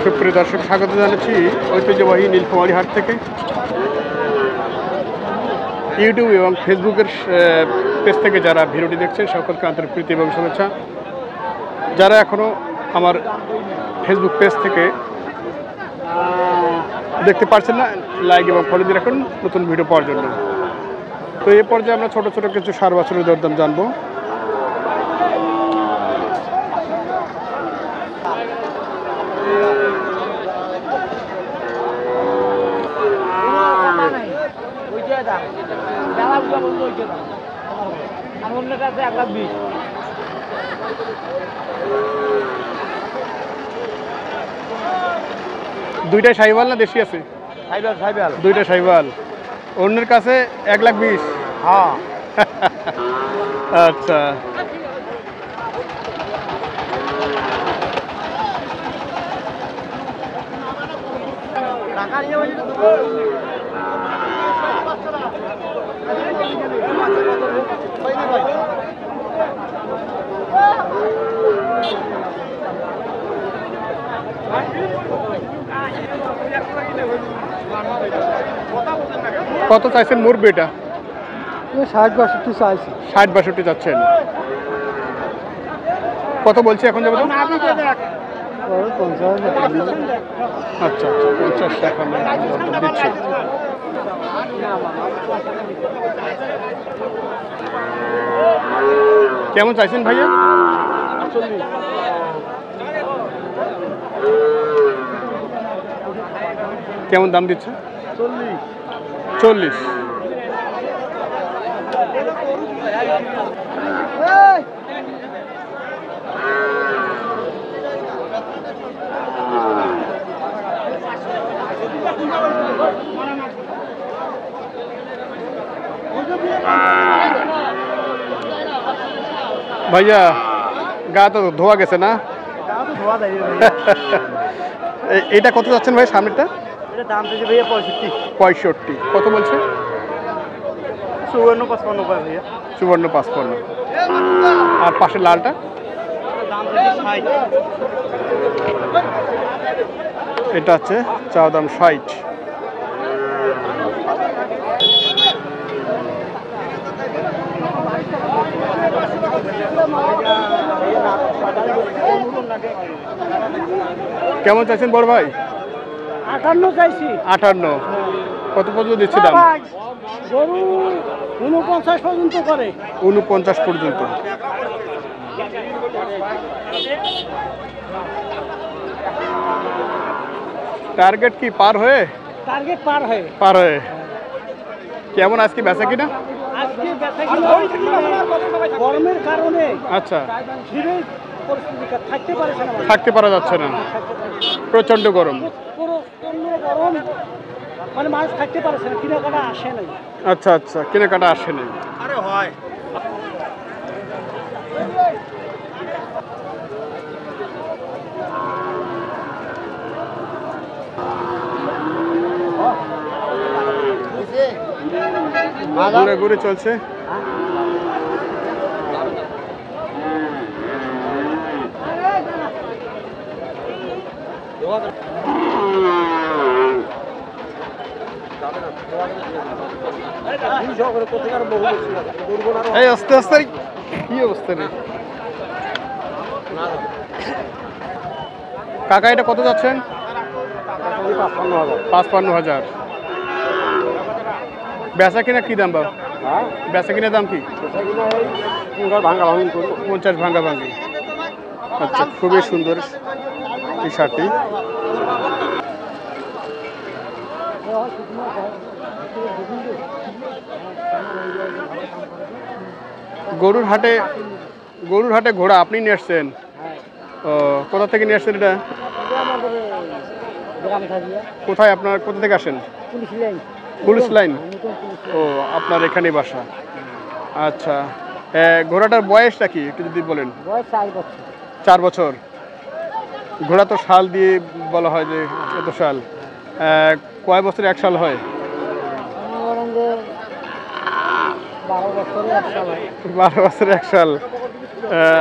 সুপ্রিয় দর্শক, স্বাগত জানাচ্ছি ঐতিহ্যবাহী নীলফামারী হাট থেকে। ইউটিউব এবং ফেসবুকের পেজ থেকে যারা ভিডিওটি দেখছেন সকলকে আন্তরিক প্রীতি এবং শুভেচ্ছা। যারা এখনও আমার ফেসবুক পেজ থেকে দেখতে পারছেন না, লাইক এবং ফলো দিয়ে রাখুন নতুন ভিডিও পাওয়ার জন্য। তো এই পর্যায়ে আমরা ছোটো ছোটো কিছু সার বাছুরের দরদাম জানবো। দুইটাই সাইবাল না দেশি আছে? দুইটা সাইবাল। অন্যের কাছে 1,20,000। হ্যাঁ। আচ্ছা, কত চাইছেন মুরবি? এটা 60-62 চাইছি। 60-62 যাচ্ছেন। কত বলছে এখন যাবো? আচ্ছা আচ্ছা, 50 টাকা দিচ্ছে। কেমন চাইছেন ভাইয়া? কেমন দাম দিচ্ছে? 40। ভাইয়া গা তো ধোয়া গেছে না? এটা কত যাচ্ছেন ভাই সামনেরটা? এটা দাম দিয়েছে ভাইয়া 65। কত বলছে? 54-55 ভাইয়া। 54-55। আর পাশের লালটা? দাম দিয়েছে 60। এটা হচ্ছে চাওয়া দাম 60। কেমন চাইছেন বড় ভাই? 58 চাইছি। 58। কত পর্যন্ত দিচ্ছে দাম? গরু 49 পর্যন্ত করে। 49 পর্যন্ত। টার্গেট কি পার হয়ে? টার্গেট পার হয়ে। পার হয়ে। কেমন আজকে বেচা কিনা? আজকে বেচা কিনা গরমের কারণে আচ্ছা, থাকতে পারছে না, থাকতে পারা যাচ্ছে না, প্রচন্ড গরম। গরম মানে মাছ থাকতে পারছে না, কেনাকাটা আসে নাই। আচ্ছা আচ্ছা, কেনাকাটা আসে নাই। আরে হয় ঘুরে ঘুরে চলছে। এই আস্তে আস্তে কি অবস্থা রে কাকা? এটা কত যাচ্ছেন? 55,000। বেচা কিনা কি দাম বাবু? বেচা কিনা দাম কি? 50 ভাঙ্গা ভাঙ্গি। আচ্ছা, খুবই সুন্দর এই শার্টটি। গরুর হাটে ঘোড়া আপনি নিয়ে আসছেন? ও, কোথা থেকে নিয়ে আসছেন এটা? কোথায় আপনার, কোথা থেকে আসেন? Police line. ও, আপনার এখানেই বাসা। আচ্ছা, ঘোড়াটার বয়সটা কি একটু যদি বলেন? 4 বছর। ঘোড়া তো শাল দিয়ে বলা হয় যে এত শাল। কয় বছরে 1 সাল হয়? 12 বছরে 1 সাল।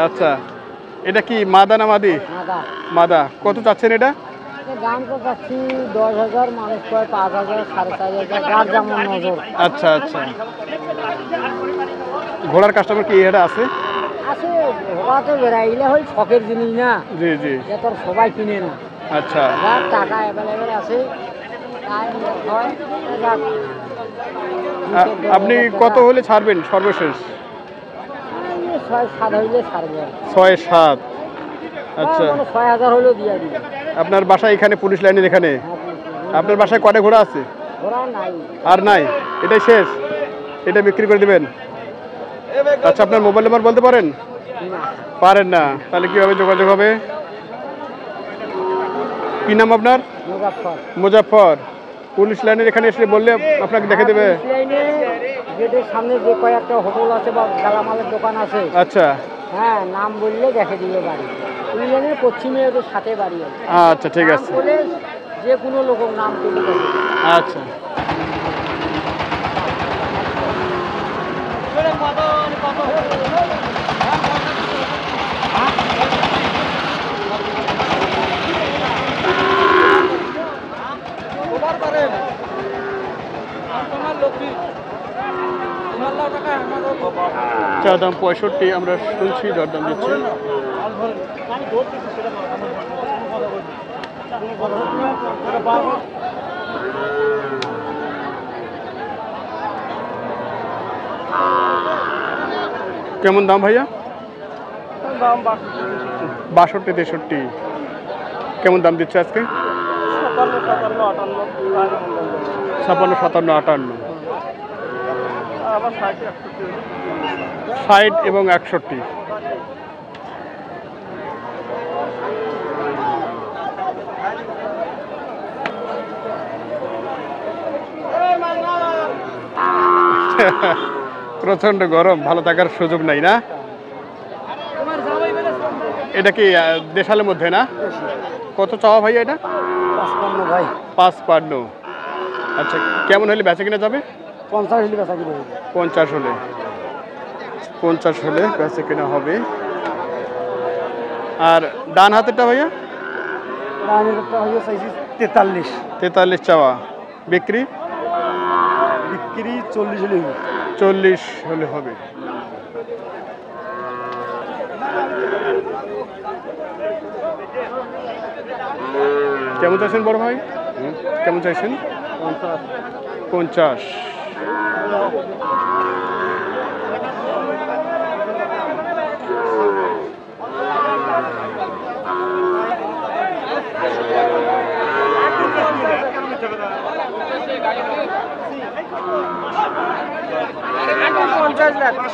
আচ্ছা, এটা কি মাদা না মাদি? মাদা। কত চাচ্ছেন এটা? দাম তো পাচ্ছি 10,000, মানুষ কয় 5,000, 4,500, যার যেমন নজর। আচ্ছা আচ্ছা, ঘোড়ার কাস্টমার কি এটা আছে? আছে, ঘোড়া তো বেড়াইলে হয় শখের জিনিস না, জি জি। যে তোর সবাই কিনে না। আচ্ছা, যার টাকা অ্যাভেলেবেল আছে তাই হয়। যাক, আপনি কত হলে ছাড়বেন সর্বশেষ? 6-7 হইলে ছাড়বো। 6-7। আচ্ছা, 6,000 হলেও দিয়ে দিবে। আপনার বাসা এখানে পুলিশ লাইনের এখানে? আপনার বাসায় কয়টা ঘোড়া আছে? ঘোড়া নাই। আর নাই, এটাই শেষ? এটা বিক্রি করে দিবেন? আচ্ছা, আপনার মোবাইল নাম্বার বলতে পারেন? পারেন না, তাহলে কীভাবে যোগাযোগ হবে? কি নাম আপনার? মুজাফফর। মুজাফফর। পুলিশ লাইনের এখানে এসে বললে আপনাকে দেখে দেবে? পুলিশ লাইনে গেটের সামনে যে কয়েকটা হোটেল আছে বা গালামালের দোকান আছে, আচ্ছা হ্যাঁ, নাম বললে দেখে দিবে বাড়ি। পুলিশ লাইনের পশ্চিমে ওদের সাথে বাড়ি আছে। আচ্ছা, ঠিক আছে। নাম বলে যে কোনো লোকের নাম তুলে দেবে। আচ্ছা, চা দাম 65, আমরা শুনছি দরদাম দিচ্ছে। কেমন দাম ভাইয়া? 62-63। কেমন দাম দিচ্ছে আজকে? 56-57-58। 60 এবং 61। প্রচন্ড গরম, ভালো থাকার সুযোগ নাই না? এটা কি দেশালের মধ্যে না? কত চাওয়া ভাই এটা? 55 ভাই। 55। আচ্ছা, কেমন হলে বেচা কিনা যাবে? 50 হলে বেচা কিনে হবে। 50 হলে, 50 হলে বেচা কিনা হবে। আর ডান হাতেরটা ভাইয়া? ডান হাতেরটা হয়ে চাইছি 43। 43 চাওয়া, বিক্রি? বিক্রি 40 হলে হবে। 40 হলে হবে। কেমন চাইছেন বড় ভাই? কেমন চাইছেন? 50।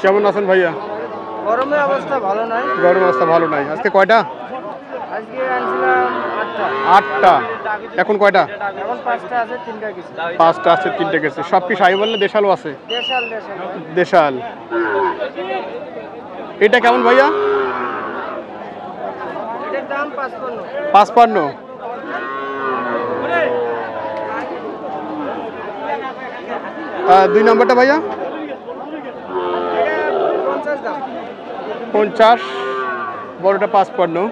কেমন আছেন ভাইয়া? গরমের অবস্থা ভালো নাই। গরমের অবস্থা ভালো নাই। আজকে কয়টা? আজকে আনছিলাম 8টা। এখন কয়টা? এখন 5টা আছে, 3টা গেছে। 5টা আছে, 3টে গেছে। সব কি সাই বললে দেশালও আছে? দেশাল। দেশাল। এটা কেমন ভাইয়া? এটার দাম 55। 55। দুই নম্বরটা ভাইয়া? 50 দাম। 50। বড়টা 55।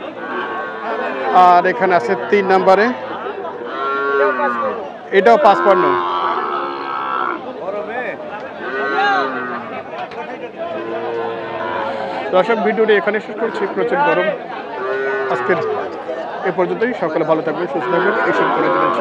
আর এখানে আছে 3 নম্বরে, এটাও 55। দর্শক, ভিডিওটি এখানে শেষ করছি। প্রচুর গরম আজকের এ পর্যন্তই। সকলে ভালো থাকবেন, সুস্থ থাকবেন, এইসব করে দিলেন।